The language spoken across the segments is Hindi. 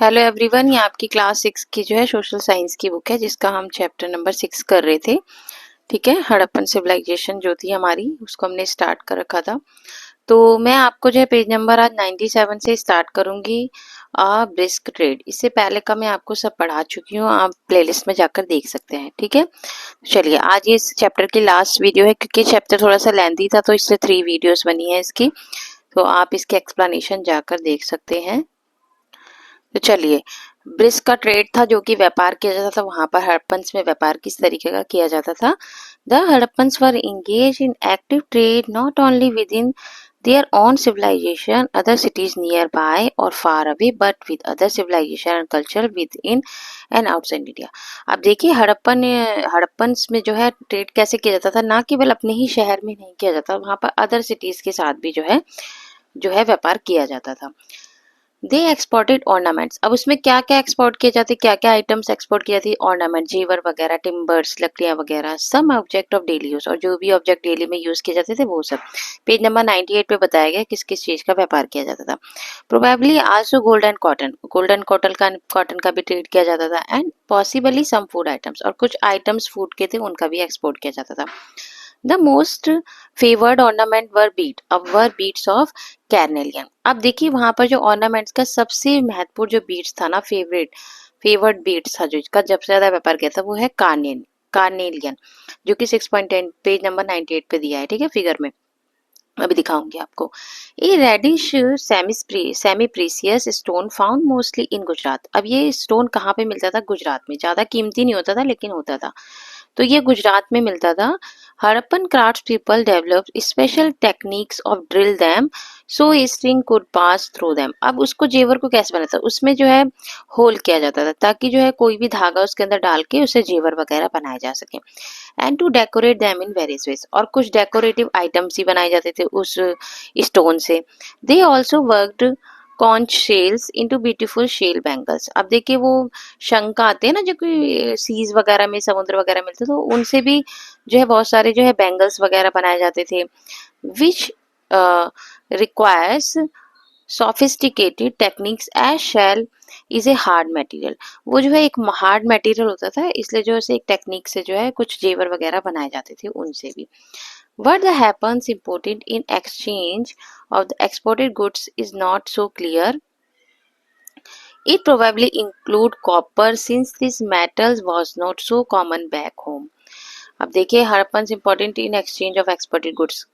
हेलो एवरीवन, ये आपकी क्लास 6 की जो है सोशल साइंस की बुक है जिसका हम चैप्टर नंबर 6 कर रहे थे। ठीक है, हड़प्पन सिविलाइजेशन जो थी हमारी उसको हमने स्टार्ट कर रखा था। तो मैं आपको जो है पेज नंबर आज 97 से स्टार्ट करूंगी। ब्रिस्क ट्रेड, इससे पहले का मैं आपको सब पढ़ा चुकी हूँ, आप प्लेलिस्ट में जाकर देख सकते हैं। ठीक है, चलिए आज ये इस चैप्टर की लास्ट वीडियो है क्योंकि चैप्टर थोड़ा सा लेंथी था तो इसलिए 3 वीडियोस बनी है इसकी। तो आप इसके एक्सप्लेनेशन जाकर देख सकते हैं। तो चलिए, ब्रिस्क का ट्रेड था जो कि व्यापार किया जाता था वहां पर हड़प्पन्स में व्यापार किस तरीके का किया जाता था। The Harappans were engage in active trade not only with in their own civilization, other cities nearby or far away, but with other civilization and culture within and outside India। अब देखिए हड़प्पन्स में जो है ट्रेड कैसे किया जाता था, ना केवल अपने ही शहर में नहीं किया जाता, वहां पर अदर सिटीज के साथ भी जो है व्यापार किया जाता था। दे एक्सपोर्टेड ऑर्नामेंट्स, अब उसमें क्या क्या एक्सपोर्ट किए जाते, क्या क्या आइटम्स एक्सपोर्ट किए जाते, ऑर्नामेंट जेवर वगैरह, टिम्बर्स लकड़ियां वगैरह, some object of daily use, और जो भी ऑब्जेक्ट डेली में यूज किए जाते थे वो सब। पेज नंबर 98 पे बताया गया किस किस चीज का व्यापार किया जाता था। Probably also gold and cotton, golden cotton का भी ट्रेड किया जाता था, and possibly some food items, और कुछ आइटम्स फूड के थे उनका भी एक्सपोर्ट किया जाता था। The most favoured ornament were beads of carnelian. अब देखिए वहां पर जो ऑर्नामेंट्स का सबसे महत्वपूर्ण जो बीट्स था ना, फेवर्ड बीट्स था जो इसका जब से ज्यादा व्यापार किया था वो है कार्नेलियन, जो कि 6.10 पेज नंबर 98 पे दिया है। ठीक है, फिगर में अभी दिखाऊंगी आपको। A reddish semi precious stone found mostly in Gujarat. अब ये स्टोन कहाँ पे मिलता था? गुजरात में। ज्यादा कीमती नहीं होता था लेकिन होता था, तो ये गुजरात में मिलता था। Harappan craft people develop special techniques of drill them so string could pass through them. अब उसको जेवर को कैसे बनाता, उसमें जो है होल किया जाता था ताकि जो है कोई भी धागा उसके अंदर डाल के उसे जेवर वगैरह बनाए जा सके। And to decorate them in various ways, और कुछ डेकोरेटिव आइटम्स ही बनाए जाते थे उस स्टोन से। They also worked conch shells into beautiful shell bangles. अब देखिए वो शंख आते हैं ना जो कि सीज वगैरह में, समुद्र वगैरह मिलते, तो उनसे भी जो है बहुत सारे जो है बैंगल्स वगैरह बनाए जाते थे। Which requires sophisticated techniques as shell is a hard material. वो जो है एक हार्ड मटेरियल होता था, इसलिए जो है एक टेक्निक से जो है कुछ जेवर वगैरह बनाए जाते थे उनसे भी। What the happens important in exchange of the exported goods is not so clear. It probably include copper since this metal was not so common back home. अब देखिए Harappan important in exchange of exported goods,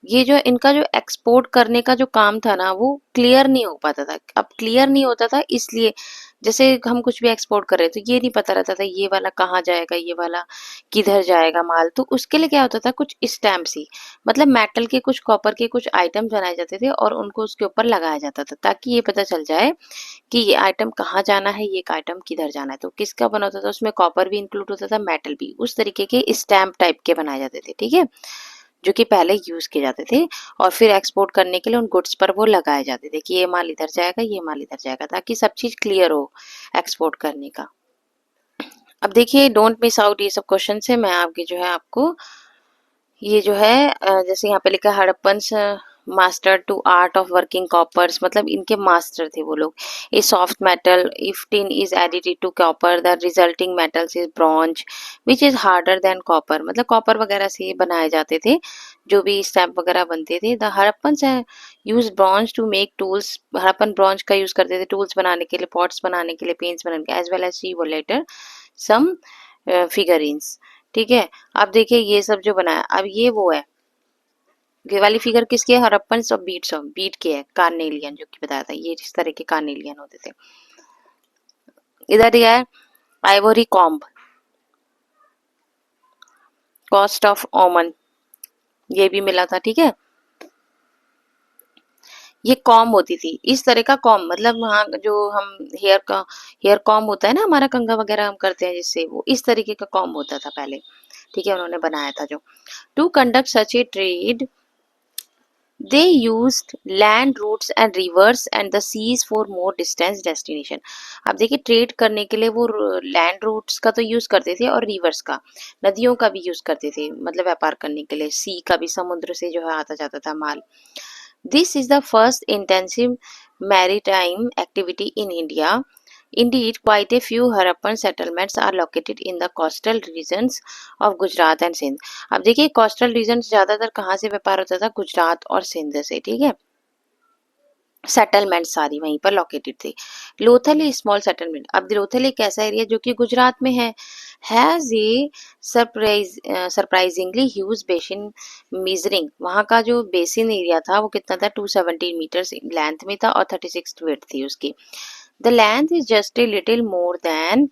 ये जो इनका जो एक्सपोर्ट करने का जो काम था ना वो क्लियर नहीं हो पाता था। अब क्लियर नहीं होता था इसलिए जैसे हम कुछ भी एक्सपोर्ट कर रहे थे तो ये नहीं पता रहता था ये वाला कहाँ जाएगा, ये वाला किधर जाएगा माल, तो उसके लिए क्या होता था कुछ स्टैम्प्स ही, मतलब मेटल के कुछ कॉपर के कुछ आइटम बनाए जाते थे और उनको उसके ऊपर लगाया जाता था ताकि ये पता चल जाए कि ये आइटम कहाँ जाना है, ये आइटम किधर जाना है। तो किसका बना होता था उसमें? कॉपर भी इंक्लूड होता था, मेटल भी। उस तरीके के स्टैम्प टाइप के बनाए जाते थे। ठीक है, जो कि पहले यूज किए जाते थे और फिर एक्सपोर्ट करने के लिए उन गुड्स पर वो लगाए जाते थे कि ये माल इधर जाएगा, ये माल इधर जाएगा, ताकि सब चीज क्लियर हो एक्सपोर्ट करने का। अब देखिए डोंट मिस आउट, ये सब क्वेश्चन है मैं आपकी जो है आपको ये जो है जैसे यहाँ पे लिखा है Harappan master to art of working coppers, मतलब इनके मास्टर थे वो लोग। A soft metal if tin is added to copper the resulting metals is bronze which is harder than copper, मतलब कॉपर वगैरह से बनाए जाते थे जो भी स्टैम्प वगैरह बनते थे। The Harappans use bronze to make tools, Harappan bronze का यूज करते थे टूल्स बनाने के लिए, पॉट्स बनाने के लिए, पेंट्स बनाने के लिए, एज वेल एज सी वो लेटर सम फिगरिन्स। ठीक है, अब देखिए ये सब जो बनाया, अब ये वो है, ये वाली फिगर किसकी है? हड़प्पन ऑफ बीट के है, कार्नेलियन जो कि बताया था, ये इस तरह के कार्नेलियन होते थे। इधर दिया है आइवरी कॉम्ब, कॉस्ट ऑफ ओमन, ये भी मिला था। ठीक है, ये कॉम होती थी इस तरह का कॉम, मतलब वहाँ जो हम हेयर कॉम होता है ना हमारा, कंघा वगैरह हम करते हैं जिससे, वो इस तरीके का कॉम होता था पहले। ठीक है, उन्होंने बनाया था जो। To conduct such a trade they used land routes and rivers and the seas for more distance destination। अब देखिए ट्रेड करने के लिए वो लैंड रूट्स का तो यूज करते थे और रिवर्स का, नदियों का भी यूज करते थे, मतलब व्यापार करने के लिए सी का भी, समुद्र से जो है आता जाता था माल। This is the first intensive maritime activity in India Indeed, quite a few Harappan settlements are located in the coastal regions of Gujarat and Sindh. अब देखिए coastal regions ज़्यादातर कहाँ से व्यापार होता था? गुजरात और सिंध से, ठीक है। सेटलमेंट सारी वहीं पर लोकेटेड थी। लोथल ए स्मॉल सेटलमेंट, अब लोथल एक ऐसा एरिया जो कि गुजरात में has a surprisingly huge basin measuring, वहाँ का जो बेसिन एरिया था वो कितना था? 270 मीटर्स लेंथ में था और 36 विड्थ थी उसकी। The length is just a little more than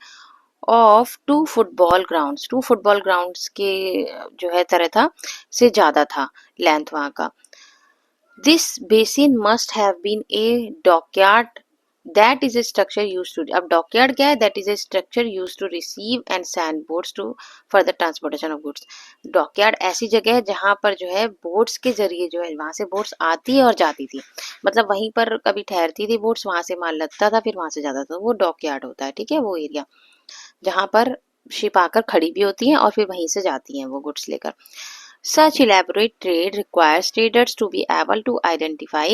of two football grounds के जो है तरह था से ज्यादा था लेंथ वहाँ का। This basin must have been a dockyard, that is a structure used to, अब dockyard क्या है? That is a structure used to receive and send boats to for the transportation of goods. Dockyard ऐसी जगह है जहाँ पर जो है बोट्स के जरिए जो है वहाँ से बोट्स आती है और जाती थी, मतलब वहीं पर कभी ठहरती थी बोट्स, वहाँ से माल लगता था फिर वहाँ से जाता था, वो डॉकयार्ड होता है, ठीक है, वो एरिया जहाँ पर शिप आकर खड़ी भी होती हैं और फिर वहीं से जाती हैं वो गुड्स लेकर। Such elaborate trade requires traders to be able to identify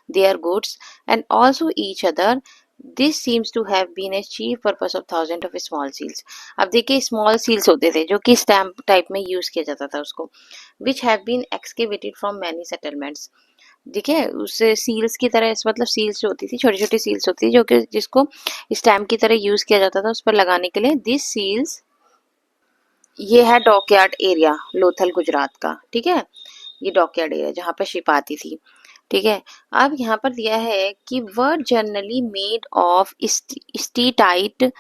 their goods and also each other. This seems to have been a chief purpose of thousands of small seals. अब देखिए स्मॉल सील्स होते थे जो कि स्टैम्प टाइप में यूज किया जाता था उसको, which have been excavated from many settlements. ठीक है, उससे सील्स की तरह, मतलब सील्स जो होती थी छोटी छोटी सील्स होती थी जो कि जिसको स्टैम्प की तरह यूज किया जाता था उस पर लगाने के लिए। दिस सील्स, ये है डॉकयार्ड एरिया लोथल गुजरात का, ठीक है, ये डॉकयार्ड एरिया जहाँ पर शिप आती थी, ठीक है। अब यहाँ पर दिया है कि word generally made of steatite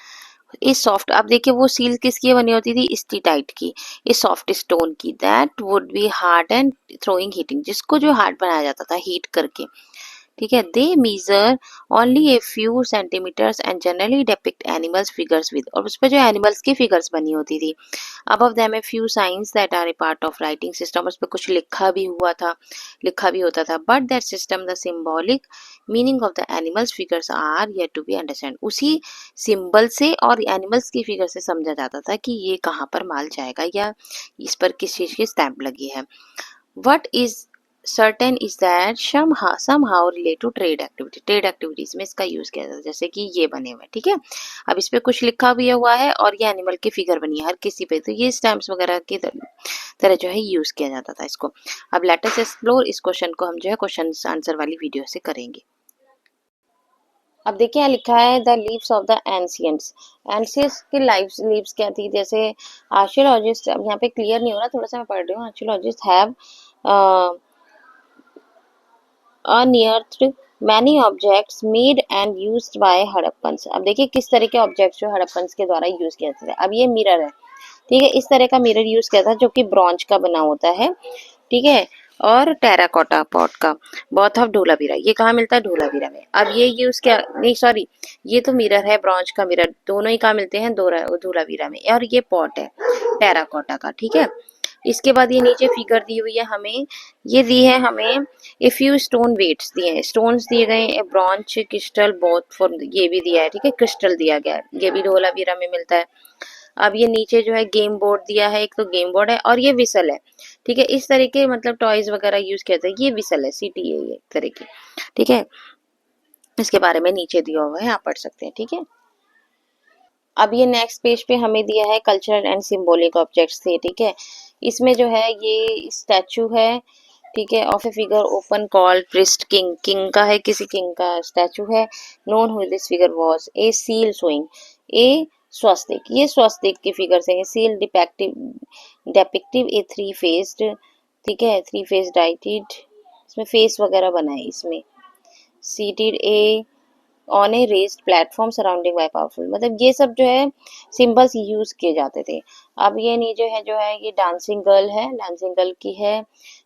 is soft, अब देखिए वो सील किसकी बनी होती थी? स्टीटाइट की, इज सॉफ्ट स्टोन की, that would be hard and throwing heating, जिसको जो हार्ड बनाया जाता था हीट करके, ठीक है। They measure only a few centimetres and generally depict animals figures with, और उस पर जो एनिमल्स की फिगर्स बनी होती थी। Above them a few signs that are a part of writing system, उस पर कुछ लिखा भी हुआ था, लिखा भी होता था, but that system the symbolic meaning of the animals figures are yet to be understand, उसी सिंबल से और एनिमल्स की फिगर से समझा जाता था कि ये कहाँ पर माल जाएगा या इस पर किस चीज की स्टैंप लगी है। What is certain is that somehow relate to trade activity, trade activities में इसका यूज किया जाता है, जैसे कि ये बने हुए, ठीक है। अब इस पे कुछ लिखा भी हुआ है और ये एनिमल की फिगर बनी है हर किसी पे, तो ये स्टैम्प्स वगैरह की तरह जो है यूज किया जाता था इसको। अब लेट अस एक्सप्लोर, इस क्वेश्चन को हम जो है क्वेश्चन आंसर वाली वीडियो से करेंगे। अब देखिए यहाँ लिखा है the leaves of the ancients, ancients की लीव्स क्या थी? जैसे आर्कियोलॉजिस्ट, अब यहाँ पे क्लियर नहीं हो रहा, थोड़ा सा मैं पढ़ रही हूँ। Archaeologist have unearthed many objects made and used by Harappans. अब देखिए किस तरह के ऑब्जेक्ट्स जो हड़प्पन्स के द्वारा यूज किए जाते थे। अब ये मिरर है, ठीक है, इस तरह का मिरर यूज किया था जो कि ब्रॉन्ज का बना होता है, ठीक है, और टेराकोटा पॉट का, बहुत ऑफ धोलावीरा, ये कहाँ मिलता है? धोलावीरा में। अब ये यूज क्या, नहीं सॉरी, ये तो मिरर है, ब्रॉन्ज का मिरर, दोनों ही कहाँ मिलते हैं? धोलावीरा में। और ये पॉट है टेराकोटा का, ठीक है। इसके बाद ये नीचे फिगर दी हुई है हमें, ये दी है हमें ए फ्यू स्टोन वेट्स दिए हैं, स्टोन्स दिए गए हैं, ब्रॉन्ज क्रिस्टल बोथ फॉर, ये भी दिया है, ठीक है, क्रिस्टल दिया गया है, ये भी धोलावीरा में मिलता है। अब ये नीचे जो है गेम बोर्ड दिया है, एक तो गेम बोर्ड है और ये विसल है, ठीक है, इस तरह के मतलब टॉयज वगैरह यूज किया जाता है। ये विसल है, सीटी है ये एक तरह की, ठीक है, इसके बारे में नीचे दिया हुआ है, आप पढ़ सकते हैं, ठीक है। अब ये नेक्स्ट पेज पे हमें दिया है कल्चरल एंड सिंबॉलिक ऑब्जेक्ट्स थे, ठीक है। इसमें जो है ये स्टैचू है, ठीक है, of a figure often called priest king, king का है, किसी किंग का स्टैचू है। Known who this figure was a seal showing a swastika, ये स्वस्तिक की फिगर से seal depicting a three faced, ठीक है, थ्री फेस डाइटेड, इसमें फेस वगैरह बना है इसमें। Seated a on a raised platform surrounding by powerful, मतलब ये सब जो है सिंबल्स यूज किए जाते थे। अब ये नीचे है जो है ये डांसिंग गर्ल है, डांसिंग गर्ल की है,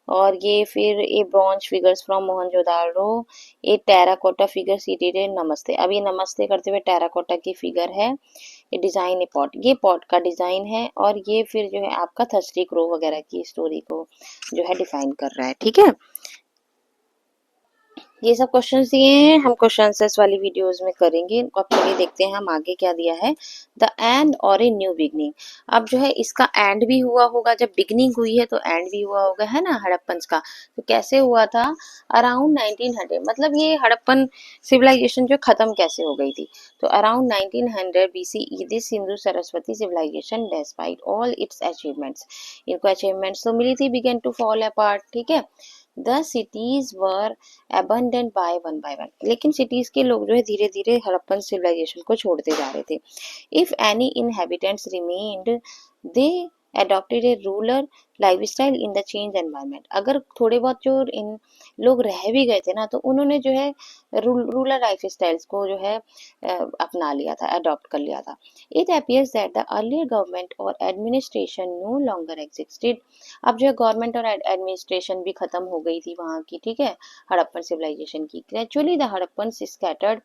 और ये फिर a bronze figures from Mohenjodaro, a terracotta figure seated a namaste, अब ये नमस्ते करते हुए टेराकोटा की फिगर है। ये डिजाइन ए पॉट, ये पॉट का डिजाइन है, और ये फिर जो है आपका थर्स्टी क्रो वगैरह की स्टोरी को जो है डिफाइन कर रहा है, ठीक है। ये सब क्वेश्चंस दिए हैं, हम क्वेश्चन आंसर्स वाली वीडियोस में करेंगे। अब चलिए देखते हैं हम आगे क्या दिया है। द एंड और ए न्यू बिगनिंग। अब जो है इसका एंड भी हुआ होगा, जब बिगनिंग हुई है तो एंड भी हुआ होगा, है ना, हड़प्पन्स का। तो कैसे हुआ था? अराउंड 1900, मतलब ये हड़प्पन सिविलाइजेशन जो खत्म कैसे हो गई थी। तो around 1900 BCE this Sindhu Saraswati civilisation despite all its achievements, इनको अचीवमेंट्स तो मिली थी, बिगन टू फॉल अपार्ट, ठीक है। The cities were abandoned by one, लेकिन सिटीज के लोग जो है धीरे धीरे हड़प्पन सिविलाइजेशन को छोड़ते जा रहे थे। If any inhabitants remained they adopted a ruler lifestyle in the changed environment। अगर थोड़े बहुत जो इन लोग रह भी गए थे ना, तो उन्होंने जो है रूलर लाइफ स्टाइल्स को जो है अपना लिया था, अडॉप्ट कर लिया था। It appears that the earlier government or administration no longer existed। अब जो है गवर्नमेंट और एडमिनिस्ट्रेशन भी खत्म हो गई थी वहाँ की, ठीक है, हड़प्पन सिविलाइजेशन की। Gradually the Harappan scattered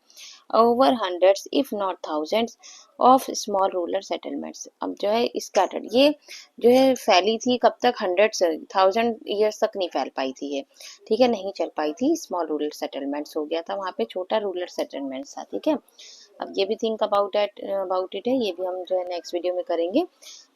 over hundreds if not thousands of small rural settlements. अब जो है स्कैटर्ड, ये जो है फैली थी कब तक? 100 ईयर्स तक नहीं फैल पाई थी ये, ठीक है, नहीं चल पाई थी। स्मॉल रूरल सेटलमेंट्स हो गया था वहाँ पे, छोटा रूरल सेटलमेंट्स था, ठीक है। अब ये भी थिंक अबाउट इट है, ये भी हम जो है नेक्स्ट वीडियो में करेंगे।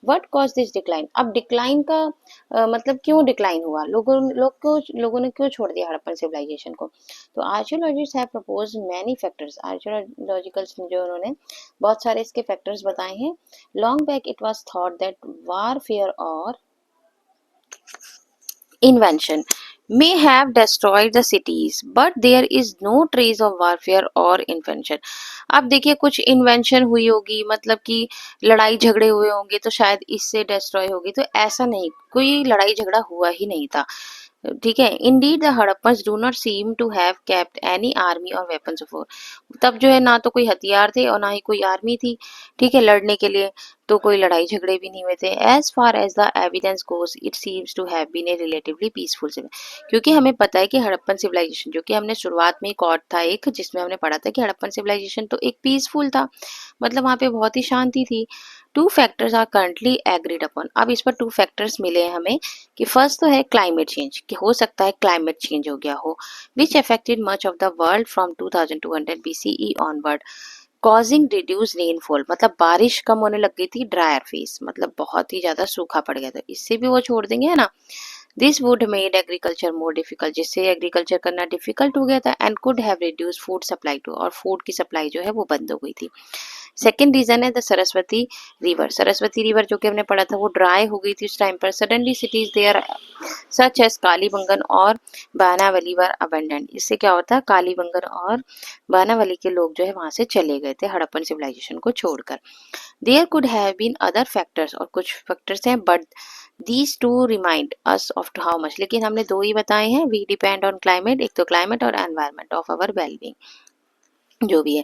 What cause this decline? अब डिक्लाइन का मतलब क्यों डिक्लाइन हुआ, लोगों ने क्यों छोड़ दिया हड़प्पन सिविलाइजेशन को? तो archaeologists have proposed many factors. आर्कियोलॉजिकल्स जो उन्होंने बहुत सारे इसके फैक्टर्स बताए हैं। Long back it was thought that warfare और invention may have destroyed the cities, but there is no trace of warfare or invention। अब देखिए कुछ इन्वेंशन हुई होगी, मतलब कि लड़ाई झगड़े हुए होंगे तो शायद इससे डिस्ट्रॉय होगी, तो ऐसा नहीं, कोई लड़ाई झगड़ा हुआ ही नहीं था, ठीक है। Indeed the Harappans do not seem to have kept any army और वेपन्स ऑफ वॉर। तब जो है ना तो कोई हथियार थे और ना ही कोई आर्मी थी, ठीक है, लड़ने के लिए, तो कोई लड़ाई झगड़े भी नहीं हुए थे। As far as the evidence goes it seems to have been a relatively peaceful civilisation. क्योंकि हमें पता है कि हड़प्पन सिविलाइजेशन, जो कि हमने शुरुआत में एक और था एक जिसमें हमने पढ़ा था कि हड़प्पन सिविलाइजेशन तो एक पीसफुल था, मतलब वहाँ पे बहुत ही शांति थी। Two factors are currently agreed upon. अब इस पर टू फैक्टर्स मिले हैं हमें कि फर्स्ट तो है क्लाइमेट चेंज, कि हो सकता है क्लाइमेट चेंज हो गया हो, which affected much of the world from 2200 BCE onward, causing reduce rainfall, मतलब बारिश कम होने लग गई थी। ड्रायर फेस, मतलब बहुत ही ज्यादा सूखा पड़ गया था, इससे भी वो छोड़ देंगे, है ना। This would made agriculture more difficult, जिससे एग्रीकल्चर करना डिफिकल्ट हो गया था। And could have reduce food supply too, और फूड की सप्लाई जो है वो बंद हो गई थी। Second reason is the Saraswati river. Saraswati river जो कि हमने पढ़ा था वो ड्राई हो गई थी उस टाइम पर। Suddenly cities there such as Kalibangan और बानावली वर अबेंडेंट। इससे क्या होता है, कालीबंगन और बानावली के लोग जो है वहां से चले गए थे हड़प्पन सिविलाइजेशन को छोड़कर। There could have been other factors, और कुछ फैक्टर्स हैं, but these two remind us of how much, लेकिन हमने दो ही बताए हैं। वी डिपेंड ऑन क्लाइमेट, एक तो क्लाइमेट और एनवायरमेंट ऑफ अवर वेलबींग, जो भी है,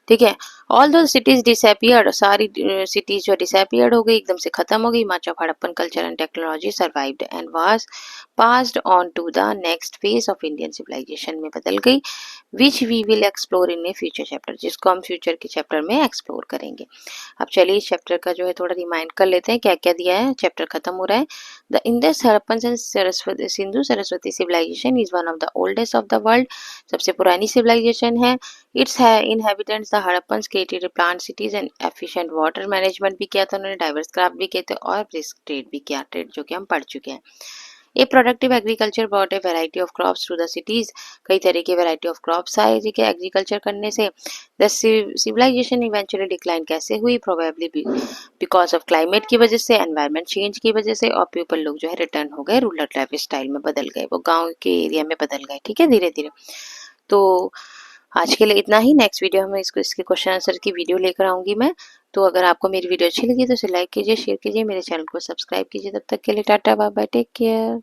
ठीक है। ऑल दो सिटीज डिसअपियर्ड, सारी सिटीज जो डिसअपियर्ड हो गई, एकदम से खत्म हो गई। Much of Harappan culture and technology survived and was passed on to the next phase of Indian civilisation में बदल गई, which we will explore in a future chapter, जिसको हम फ्यूचर के चैप्टर में एक्सप्लोर करेंगे। अब चलिए इस चैप्टर का जो है थोड़ा रिमाइंड कर लेते हैं क्या क्या दिया है, चैप्टर खत्म हो रहा है। The Indus Harappan and Sindhu Saraswati civilisation is one of the oldest of the world, सबसे पुरानी सिविलाइजेशन है। Its inhabitants the Harappans created planned cities and efficient water management भी किया था उन्होंने, डाइवर्स क्राफ्ट भी किए थे और रिस्क ट्रेड भी किया, ट्रेड जो कि हम पढ़ चुके हैं। A productive agriculture bought a variety of crops to the cities, कई तरह की वेराइटी ऑफ क्रॉप्स आए जी के एग्रीकल्चर करने से। द सिविलाइजेशन इवेंचुअली डिक्लाइन कैसे हुई, प्रोबेबली बिकॉज ऑफ क्लाइमेट की वजह से, एनवायरमेंट चेंज की वजह से, और पीपल लोग जो है रिटर्न हो गए, रूरल लाइफ स्टाइल में बदल गए, वो गाँव के एरिया में बदल गए, ठीक है, धीरे धीरे। तो आज के लिए इतना ही। नेक्स्ट वीडियो में इसके क्वेश्चन आंसर की वीडियो लेकर आऊंगी मैं। तो अगर आपको मेरी वीडियो अच्छी लगी तो इसे लाइक कीजिए, शेयर कीजिए, मेरे चैनल को सब्सक्राइब कीजिए। तब तक के लिए tata bye bye, take care.